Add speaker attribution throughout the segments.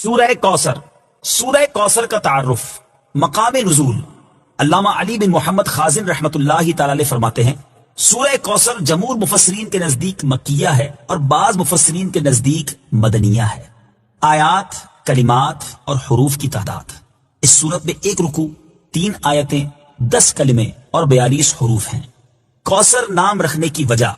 Speaker 1: سورہ کوثر. سورہ کوثر کا تعارف. مقام نزول. علامہ علی بن محمد خازن رحمت اللہ تعالی علیہ فرماتے ہیں سورہ کوثر جمہور مفسرین کے نزدیک مکیہ ہے اور بعض مفسرین کے نزدیک مدنیہ ہے. آیات، کلمات اور حروف کی تعداد. اس سورت میں 1 رکوع، 3 آیتیں، 10 کلمے اور 42 حروف ہیں. کوثر نام رکھنے کی وجہ،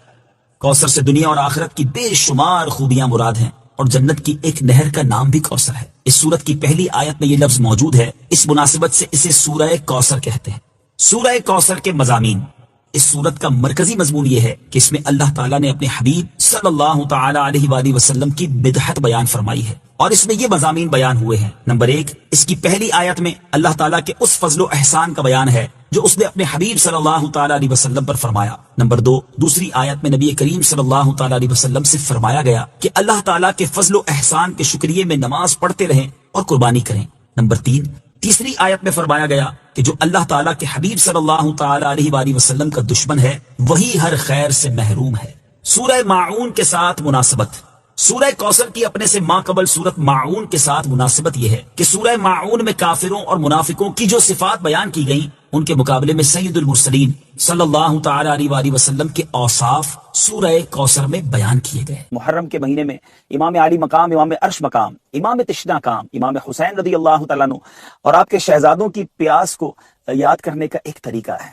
Speaker 1: کوثر سے دنیا اور آخرت کی بے شمار خوبیاں مراد ہیں اور جنت کی ایک نہر کا نام بھی کوثر ہے. اس سورت کی پہلی آیت میں یہ لفظ موجود ہے، اس مناسبت سے اسے سورہ کوثر کہتے ہیں. سورہ کوثر کے مضامین. اس سورت کا مرکزی مضمون یہ ہے کہ اس میں اللہ تعالیٰ نے اپنے حبیب صلی اللہ تعالی علیہ وآلہ وسلم کی مدحت بیان فرمائی ہے اور اس میں یہ مضامین بیان ہوئے ہیں. نمبر 1، اس کی پہلی آیت میں اللہ تعالیٰ کے اس فضل و احسان کا بیان ہے جو اس نے اپنے حبیب صلی اللہ تعالی علیہ وسلم پر فرمایا. نمبر 2، دوسری آیت میں نبی کریم صلی اللہ تعالی علیہ وسلم سے فرمایا گیا کہ اللہ تعالیٰ کے فضل و احسان کے شکریے میں نماز پڑھتے رہیں اور قربانی کریں. نمبر 3، تیسری آیت میں فرمایا گیا کہ جو اللہ تعالیٰ کے حبیب صلی اللہ تعالی علیہ وآلہ وسلم کا دشمن ہے وہی ہر خیر سے محروم ہے. سورہ ماعون کے ساتھ مناسبت. سورہ کوثر کی اپنے سے ماقبل سورت ماعون کے ساتھ مناسبت یہ ہے کہ سورہ ماعون میں کافروں اور منافقوں کی جو صفات بیان کی گئیں ان کے مقابلے میں سید المرسلین صلی اللہ تعالی علیہ وآلہ وسلم کے اوصاف سورہ کوثر میں بیان کیے گئے. محرم کے مہینے میں امام علی مقام، امام عرش مقام، امام تشنا کام، امام حسین رضی اللہ تعالیٰ عنہ اور آپ کے شہزادوں کی پیاس کو یاد کرنے کا ایک طریقہ ہے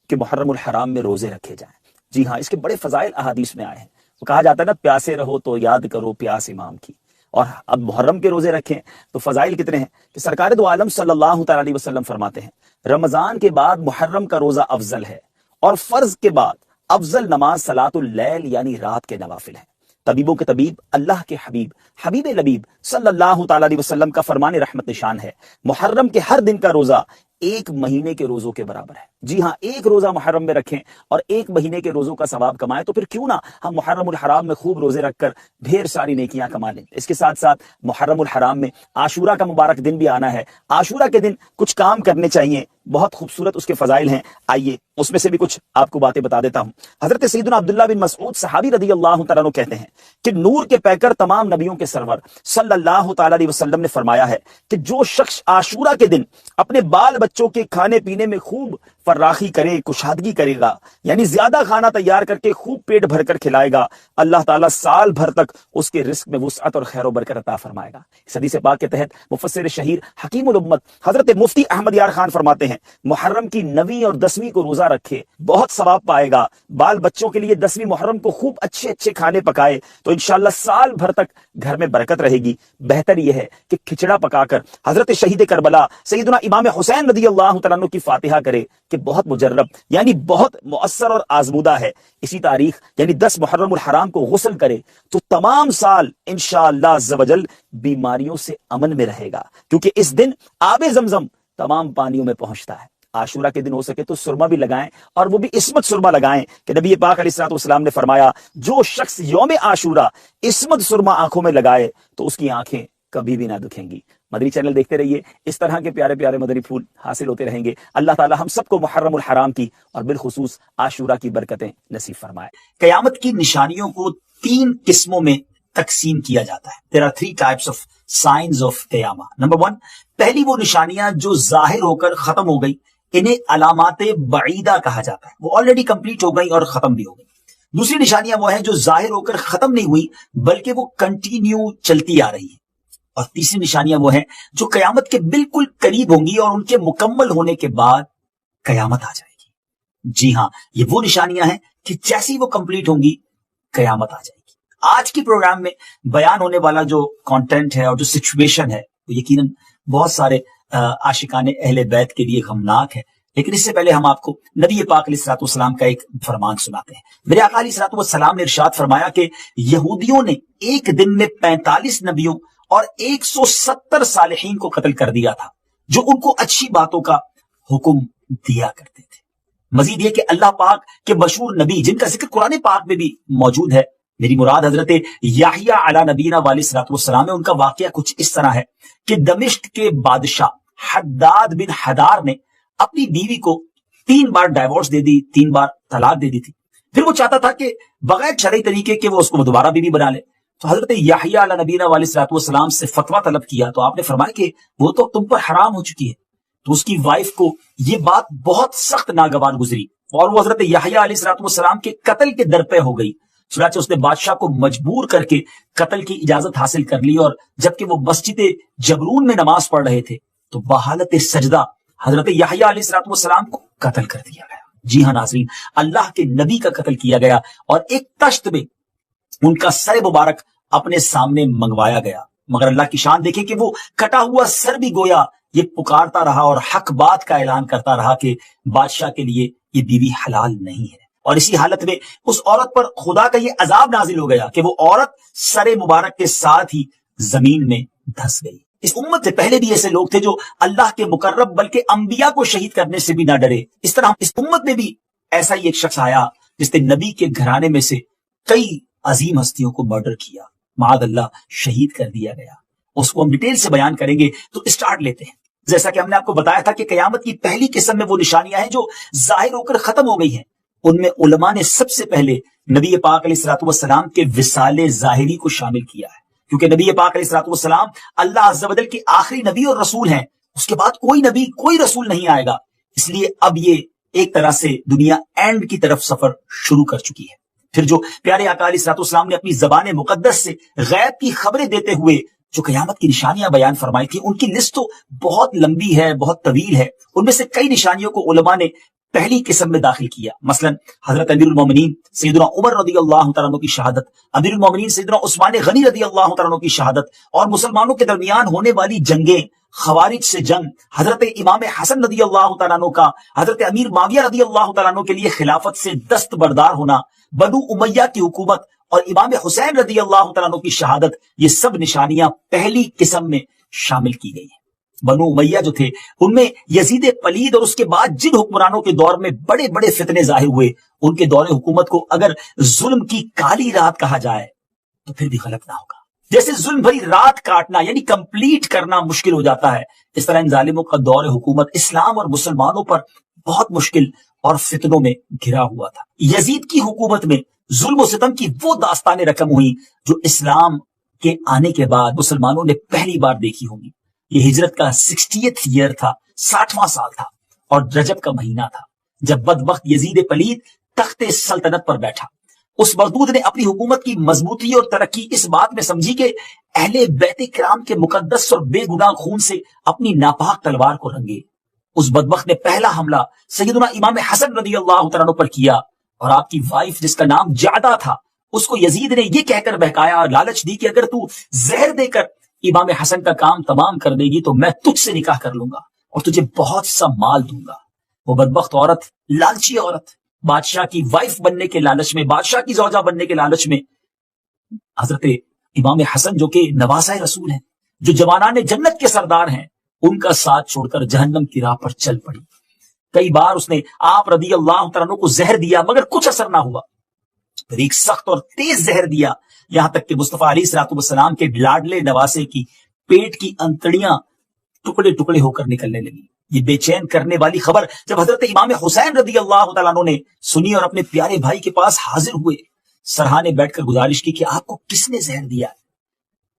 Speaker 1: کہ محرم الحرام میں روزے رکھے جائیں. جی ہاں، اس کے بڑے فضائل احادیث میں آئے ہیں. وہ کہا جاتا ہے نا، پیاسے رہو تو یاد کرو پیاس امام کی. اور اب محرم کے روزے رکھیں تو فضائل کتنے ہیں کہ سرکار دو عالم صلی اللہ تعالی علیہ وسلم فرماتے ہیں رمضان کے بعد محرم کا روزہ افضل ہے اور فرض کے بعد افضل نماز صلاۃ اللیل یعنی رات کے نوافل ہے. طبیبوں کے طبیب اللہ کے حبیب حبیب لبیب صلی اللہ تعالی علیہ وسلم کا فرمان رحمت نشان ہے محرم کے ہر دن کا روزہ 1 مہینے کے روزوں کے برابر ہے. جی ہاں، 1 روزہ محرم میں رکھیں اور 1 مہینے کے روزوں کا ثواب کمائیں تو پھر کیوں نہ ہم محرم الحرام میں خوب روزے رکھ کر ڈھیر ساری نیکیاں کما لیں. اس کے ساتھ ساتھ محرم الحرام میں عاشورہ کا مبارک دن بھی آنا ہے. عاشورہ کے دن کچھ کام کرنے چاہیے، بہت خوبصورت اس کے فضائل ہیں. آئیے اس میں سے بھی کچھ آپ کو باتیں بتا دیتا ہوں. حضرت سیدنا عبداللہ بن مسعود صحابی رضی اللہ تعالیٰ عنہ کہتے ہیں کہ نور کے پیکر تمام نبیوں کے سرور صلی اللہ تعالی علیہ وسلم نے فرمایا ہے کہ جو شخص عاشورہ کے دن اپنے بال بچوں کے کھانے پینے میں خوب فراخی کرے، کشادگی کرے گا، یعنی زیادہ کھانا تیار کر کے خوب پیٹ بھر کر کھلائے گا، اللہ تعالیٰ سال بھر تک اس کے رزق میں وسعت اور خیر و برکت عطا فرمائے گا. اس حدیث پاک کے تحت مفسر شہیر حکیم الامت حضرت مفتی احمد یار خان فرماتے ہیں محرم کی 9ویں اور 10ویں کو روزہ رکھے، بہت ثواب پائے گا. بال بچوں کے لیے 10ویں محرم کو خوب اچھے اچھے کھانے پکائے تو انشاءاللہ سال بھر تک گھر میں برکت رہے گی. بہتر یہ ہے کہ کھچڑا پکا کر حضرت شہید کربلا سیدنا امام حسین رضی اللہ تعالیٰ عنہ کی فاتحہ کرے کہ بہت مجرب یعنی بہت مؤثر اور آزمودہ ہے. اسی تاریخ یعنی 10 محرم الحرام کو غسل کرے تو تمام سال انشاءاللہ عز و جل بیماریوں سے امن میں رہے گا، کیونکہ اس دن آب زمزم تمام پانیوں میں پہنچتا ہے. عاشورہ کے دن ہو سکے تو سرما بھی لگائیں اور وہ بھی عصمت سرما لگائیں کہ نبی پاک علیہ الصلوۃ والسلام نے فرمایا جو شخص یوم عاشورہ عصمت سرما آنکھوں میں لگائے تو اس کی آنکھیں کبھی بھی نہ دکھیں گی. مدنی چینل دیکھتے رہیے، اس طرح کے پیارے پیارے مدنی پھول حاصل ہوتے رہیں گے. اللہ تعالی ہم سب کو محرم الحرام کی اور بالخصوص عاشورہ کی برکتیں نصیب فرمائے. قیامت کی نشانیوں کو 3 قسموں میں تقسیم کیا جاتا ہے. There are 3 types of signs of قیامہ. نمبر 1، پہلی وہ نشانیاں جو ظاہر ہو کر ختم ہو گئی، انہیں علامات بعیدہ کہا جاتا ہے، وہ آلریڈی کمپلیٹ ہو گئی اور ختم بھی ہو گئی. دوسری نشانیاں وہ ہیں جو ظاہر ہو کر ختم نہیں ہوئی بلکہ وہ کنٹینیو چلتی آ رہی ہے. اور تیسری نشانیاں وہ ہیں جو قیامت کے بالکل قریب ہوں گی اور ان کے مکمل ہونے کے بعد قیامت آ جائے گی. جی ہاں، یہ وہ نشانیاں ہیں کہ جیسی وہ کمپلیٹ ہوں گی قیامت آ جائے گی. آج کے پروگرام میں بیان ہونے والا جو کانٹینٹ ہے اور جو سچویشن ہے وہ یقیناً بہت سارے عاشقان اہل بیت کے لیے غمناک ہے، لیکن اس سے پہلے ہم آپ کو نبی پاک علیہ الصلوۃ والسلام کا ایک فرمان سناتے ہیں. میرے آقا علیہ الصلوۃ والسلام نے ارشاد فرمایا کہ یہودیوں نے ایک دن میں 45 نبیوں اور 170 صالحین کو قتل کر دیا تھا جو ان کو اچھی باتوں کا حکم دیا کرتے تھے. مزید یہ کہ اللہ پاک کے مشہور نبی جن کا ذکر قرآن پاک میں بھی موجود ہے، میری مراد حضرت یحییٰ علی نبینا علیہ الصلوۃ والسلام ہے، ان کا واقعہ کچھ اس طرح ہے کہ دمشق کے بادشاہ حداد بن حدار نے اپنی بیوی کو 3 بار ڈائیورس دے دی، 3 بار طلاق دے دی تھی. پھر وہ چاہتا تھا کہ بغیر شرعی طریقے کے وہ اس کو دوبارہ بیوی بنا لے. تو حضرت یحییٰ علیہ نبینا علیہ الصلوۃ والسلام سے فتویٰ طلب کیا تو آپ نے فرمایا کہ وہ تو تم پر حرام ہو چکی ہے. تو اس کی وائف کو یہ بات بہت سخت ناگوار گزری اور وہ حضرت یحییٰ علیہ الصلوۃ والسلام کے قتل کے در پہ ہو گئی. چنانچہ اس نے بادشاہ کو مجبور کر کے قتل کی اجازت حاصل کر لی، اور جبکہ وہ مسجد جبرون میں نماز پڑھ رہے تھے تو بحالت سجدہ حضرت یحییٰ علیہ الصلوۃ والسلام کو قتل کر دیا گیا. جی ہاں ناظرین، اللہ کے نبی کا قتل کیا گیا اور ایک تشت میں ان کا سر مبارک اپنے سامنے منگوایا گیا. مگر اللہ کی شان دیکھیں کہ وہ کٹا ہوا سر بھی گویا یہ پکارتا رہا اور حق بات کا اعلان کرتا رہا کہ بادشاہ کے لیے یہ بیوی حلال نہیں ہے. اور اسی حالت میں اس عورت پر خدا کا یہ عذاب نازل ہو گیا کہ وہ عورت سر مبارک کے ساتھ ہی زمین میں دھس گئی. اس امت سے پہلے بھی ایسے لوگ تھے جو اللہ کے مقرب بلکہ انبیاء کو شہید کرنے سے بھی نہ ڈرے. اس طرح اس امت میں بھی ایسا ہی ایک شخص آیا جس نے نبی کے گھرانے میں سے کئی عظیم ہستیوں کو مرڈر کیا، معاذ اللہ شہید کر دیا گیا. اس کو ہم ڈیٹیل سے بیان کریں گے. تو اسٹارٹ لیتے ہیں. جیسا کہ ہم نے آپ کو بتایا تھا کہ قیامت کی پہلی قسم میں وہ نشانیاں ہیں جو ظاہر ہو کر ختم ہو گئی ہیں. ان میں علماء نے سب سے پہلے نبی پاک علیہ الصلوۃ والسلام کے وصال ظاہری کو شامل کیا ہے، کیونکہ نبی پاک علیہ الصلوۃ والسلام اللہ عز و جل کے آخری نبی اور رسول ہیں. اس کے بعد کوئی نبی کوئی رسول نہیں آئے گا. اس لیے اب یہ ایک طرح سے دنیا اینڈ کی طرف سفر شروع کر چکی ہے. پھر جو پیارے آقا علیہ الصلوۃ والسلام نے اپنی زبان مقدس سے غیب کی خبریں دیتے ہوئے جو قیامت کی نشانیاں بیان فرمائی تھی، ان کی لسٹ تو بہت لمبی ہے، بہت طویل ہے. ان میں سے کئی نشانیوں کو علماء نے پہلی قسم میں داخل کیا. مثلا حضرت امیر المومنین سیدنا عمر رضی اللہ تعالیٰ عنہ کی شہادت، امیر المومنین سیدنا عثمان غنی رضی اللہ تعالیٰ عنہ کی شہادت، اور مسلمانوں کے درمیان ہونے والی جنگیں، خوارج سے جنگ، حضرت امام حسن رضی اللہ تعالیٰ عنہ کا حضرت امیر معاویہ رضی اللہ تعالیٰ عنہ کے لیے خلافت سے دستبردار ہونا، بنو امیہ کی حکومت اور امام حسین رضی اللہ تعالیٰ عنہ کی شہادت، یہ سب نشانیاں پہلی قسم میں شامل کی گئی ہیں. بنو امیہ جو تھے ان میں یزید پلید اور اس کے بعد جن حکمرانوں کے دور میں بڑے بڑے فتنے ظاہر ہوئے، ان کے دور حکومت کو اگر ظلم کی کالی رات کہا جائے تو پھر بھی غلط نہ ہوگا. جیسے ظلم بھری رات کاٹنا یعنی کمپلیٹ کرنا مشکل ہو جاتا ہے، اس طرح ان ظالموں کا دور حکومت اسلام اور مسلمانوں پر بہت مشکل اور فتنوں میں گھرا ہوا تھا. یزید کی حکومت میں ظلم و ستم کی وہ داستانیں رقم ہوئی جو اسلام کے آنے کے بعد مسلمانوں نے پہلی بار دیکھی ہوں گی. یہ ہجرت کا 60th ایئر تھا، 60واں سال تھا، اور رجب کا مہینہ تھا جب بدبخت یزید پلید تخت سلطنت پر بیٹھا. اس مردود نے اپنی حکومت کی مضبوطی اور ترقی اس بات میں سمجھی کہ اہل بیت کرام کے مقدس اور بے گناہ خون سے اپنی ناپاک تلوار کو رنگے. اس بدبخت نے پہلا حملہ سیدنا امام حسن رضی اللہ تعالیٰ عنہ پر کیا، اور آپ کی وائف جس کا نام جعدہ تھا اس کو یزید نے یہ کہہ کر بہکایا اور لالچ دی کہ اگر تو زہر دے کر امام حسن کا کام تمام کر دے گی تو میں تجھ سے نکاح کر لوں گا اور تجھے بہت سا مال دوں گا. وہ بدبخت عورت، لالچی عورت، بادشاہ کی وائف بننے کے لالچ میں، بادشاہ کی زوجہ بننے کے لالچ میں حضرت امام حسن جو کہ نواسہ رسول ہیں، جو جوانان جنت کے سردار ہیں، ان کا ساتھ چھوڑ کر جہنم کی راہ پر چل پڑی. کئی بار اس نے آپ رضی اللہ تعالیٰ عنہ کو زہر دیا مگر کچھ اثر نہ ہوا. پھر ایک سخت اور تیز زہر دیا، یہاں تک کہ مصطفیٰ علیہ الصلوۃ والسلام کے لاڈلے نواسے کی پیٹ کی انتڑیاں ٹکڑے ٹکڑے ہو کر نکلنے لگی. یہ بے چین کرنے والی خبر جب حضرت امام حسین رضی اللہ تعالیٰ عنہ نے سنی اور اپنے پیارے بھائی کے پاس حاضر ہوئے، سرہانے بیٹھ کر گزارش کی کہ آپ کو کس نے زہر دیا ہے؟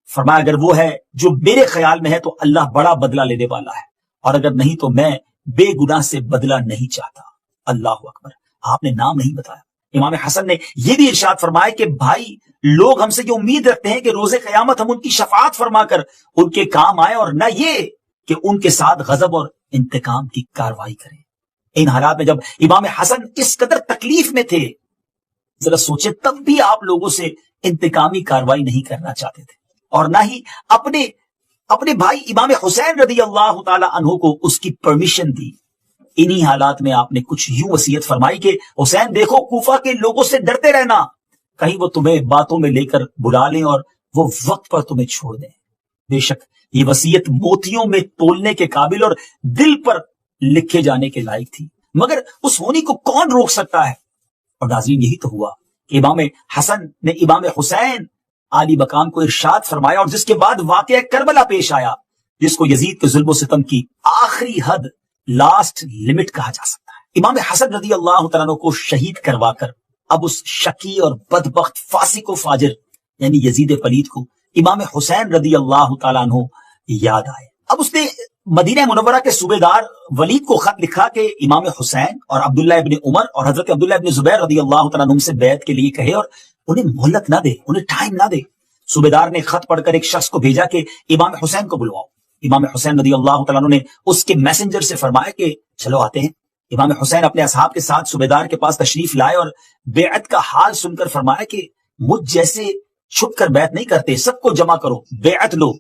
Speaker 1: فرمایا اگر وہ ہے جو میرے خیال میں ہے تو اللہ بڑا بدلہ لینے والا ہے، اور اگر نہیں تو میں بے گناہ سے بدلہ نہیں چاہتا. اللہ اکبر. آپ نے نام نہیں بتایا. امام حسن نے یہ بھی ارشاد فرمایا کہ بھائی، لوگ ہم سے یہ امید رکھتے ہیں کہ روز قیامت ہم ان کی شفاعت فرما کر ان کے کام آئے، اور نہ یہ کہ ان کے ساتھ غضب اور انتقام کی کاروائی کریں. ان حالات میں جب امام حسن اس قدر تکلیف میں تھے، ذرا سوچے، تب بھی آپ لوگوں سے انتقامی کاروائی نہیں کرنا چاہتے تھے، اور نہ ہی اپنے بھائی امام حسین رضی اللہ تعالی عنہ کو اس کی پرمیشن دی. انہی حالات میں آپ نے کچھ یوں وصیت فرمائی کہ حسین دیکھو، کوفہ کے لوگوں سے ڈرتے رہنا، کہیں وہ تمہیں باتوں میں لے کر بلا لیں اور وہ وقت پر تمہیں چھوڑ دیں. بے شک یہ وصیت موتیوں میں تولنے کے قابل اور دل پر لکھے جانے کے لائق تھی، مگر اس ہونی کو کون روک سکتا ہے؟ اور ناظرین یہی تو ہوا کہ امام حسن نے امام حسین عالی مقام کو ارشاد فرمایا، اور جس کے بعد واقعہ کربلا پیش آیا، جس کو یزید کے ظلم و ستم کی آخری حد، لاسٹ لمٹ کہا جا سکتا ہے. امام حسن رضی اللہ تعالیٰ عنہ کو شہید کروا کر اب اس شقی اور بدبخت فاسق و فاجر یعنی یزید پلید کو امام حسین رضی اللہ تعالیٰ عنہ یاد آئے۔ اب اس نے مدینہ منورہ کے صوبے دار ولید کو خط لکھا کہ امام حسین اور عبداللہ ابن عمر اور حضرت عبداللہ ابن زبیر رضی اللہ تعالیٰ عنہ سے بیعت کے لیے کہے اور انہیں مہلت نہ دے، انہیں ٹائم نہ دے۔ صوبے دار نے خط پڑھ کر ایک شخص کو بھیجا کہ امام حسین کو بلواؤ۔ امام حسین رضی اللہ تعالیٰ عنہ نے اس کے میسنجر سے فرمایا کہ چلو آتے ہیں۔ امام حسین اپنے اصحاب کے ساتھ صوبے دار کے پاس تشریف لائے اور بیعت کا حال سن کر فرمایا کہ مجھ جیسے چھپ کر بیعت نہیں کرتے، سب کو جمع کرو، بیعت لو۔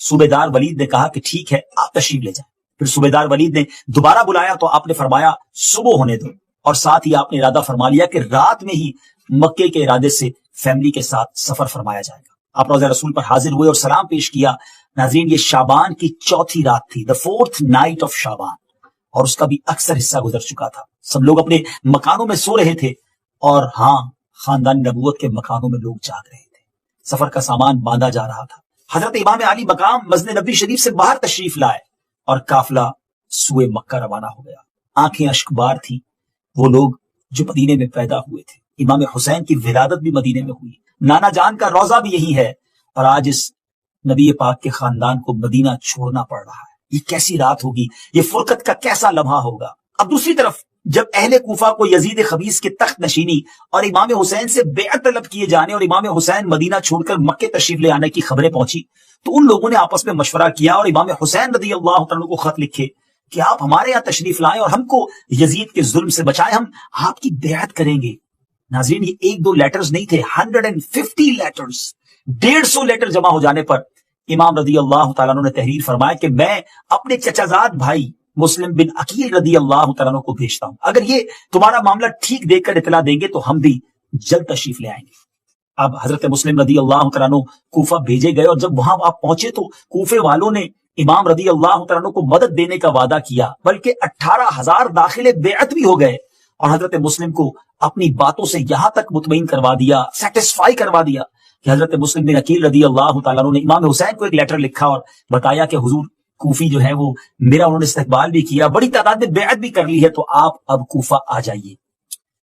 Speaker 1: صوبے دار ولید نے کہا کہ ٹھیک ہے، آپ تشریف لے جائیں۔ پھر صوبے دار ولید نے دوبارہ بلایا تو آپ نے فرمایا صبح ہونے دو، اور ساتھ ہی آپ نے ارادہ فرما لیا کہ رات میں ہی مکے کے ارادے سے فیملی کے ساتھ سفر فرمایا جائے گا۔ آپ روضہ رسول پر حاضر ہوئے اور سلام پیش کیا۔ ناظرین، یہ شعبان کی چوتھی رات تھی، the fourth night of شعبان، اور اس کا بھی اکثر حصہ گزر چکا تھا۔ سب لوگ اپنے مکانوں میں سو رہے تھے، اور ہاں، خاندان نبوت کے مکانوں میں لوگ جاگ رہے تھے۔ سفر کا سامان باندھا جا رہا تھا۔ حضرت امام علی مقام مسجد نبوی شریف سے باہر تشریف لائے اور قافلہ سوئے مکہ روانہ ہو گیا۔ آنکھیں اشکبار تھی وہ لوگ جو مدینے میں پیدا ہوئے تھے۔ امام حسین کی ولادت بھی مدینے میں ہوئی، نانا جان کا روضہ بھی یہی ہے، اور آج اس نبی پاک کے خاندان کو مدینہ چھوڑنا پڑ رہا ہے۔ یہ کیسی رات ہوگی، یہ فرقت کا کیسا لمحہ ہوگا۔ اب دوسری طرف جب اہل کوفہ کو یزید خبیث کے تخت نشینی اور امام حسین سے بیعت طلب کیے جانے اور امام حسین مدینہ چھوڑ کر مکے تشریف لے آنے کی خبریں پہنچی تو ان لوگوں نے آپس میں مشورہ کیا اور امام حسین رضی اللہ تعالیٰ کو خط لکھے کہ آپ ہمارے یہاں تشریف لائیں اور ہم کو یزید کے ظلم سے بچائیں، ہم آپ کی بیعت کریں گے۔ ناظرین، یہ ایک دو لیٹرز نہیں تھے، 150 لیٹرز، 150 لیٹر جمع ہو جانے پر امام رضی اللہ تعالیٰ نے تحریر فرمایا کہ میں اپنے چچا زاد بھائی مسلم بن عقیل رضی اللہ تعالیٰ کو بھیجتا ہوں، اگر یہ تمہارا معاملہ ٹھیک دیکھ کر اطلاع دیں گے تو ہم بھی جلد تشریف لے آئیں گے۔ اب حضرت مسلم رضی اللہ تعالیٰ کوفہ بھیجے گئے، اور جب وہاں آپ پہنچے تو کوفے والوں نے امام رضی اللہ تعالیٰ کو مدد دینے کا وعدہ کیا، بلکہ 18,000 داخلے بیعت بھی ہو گئے، اور حضرت مسلم کو اپنی باتوں سے یہاں تک مطمئن کروا دیا، سیٹسفائی کروا دیا کہ حضرت مسلم بن عقیل رضی اللہ تعالیٰ نے امام حسین کو ایک لیٹر لکھا اور بتایا کہ حضور کوفی جو ہے وہ میرا انہوں نے استقبال بھی کیا، بڑی تعداد میں بیعت بھی کر لی ہے، تو آپ اب کوفہ آ جائیے۔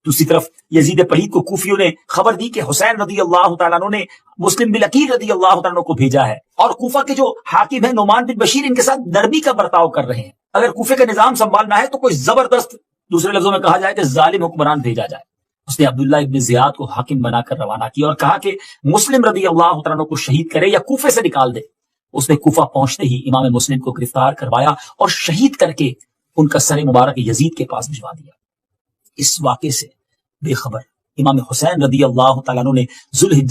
Speaker 1: دوسری طرف یزید پلید کو کوفیوں نے خبر دی کہ حسین رضی اللہ تعالیٰ نے مسلم بن عقیل رضی اللہ تعالیٰ کو بھیجا ہے، اور کوفہ کے جو حاکم ہیں نعمان بن بشیر ان کے ساتھ نرمی کا برتاؤ کر رہے ہیں، اگر کوفے کا نظام سنبھالنا ہے تو کوئی زبردست، دوسرے لفظوں میں کہا جائے کہ ظالم حکمران بھیجا جائے۔ اس نے عبداللہ ابن زیاد کو حاکم بنا کر روانہ کیا اور کہا کہ مسلم رضی اللہ تعالیٰ کو شہید کرے یا کوفے سے نکال دے۔ اس نے کوفہ پہنچتے ہی امام مسلم کو گرفتار کروایا اور شہید کر کے ان کا سر مبارک یزید کے پاس بھجوا دیا۔ اس واقعے سے بے خبر امام حسین رضی اللہ تعالیٰ نے ذوالحجہ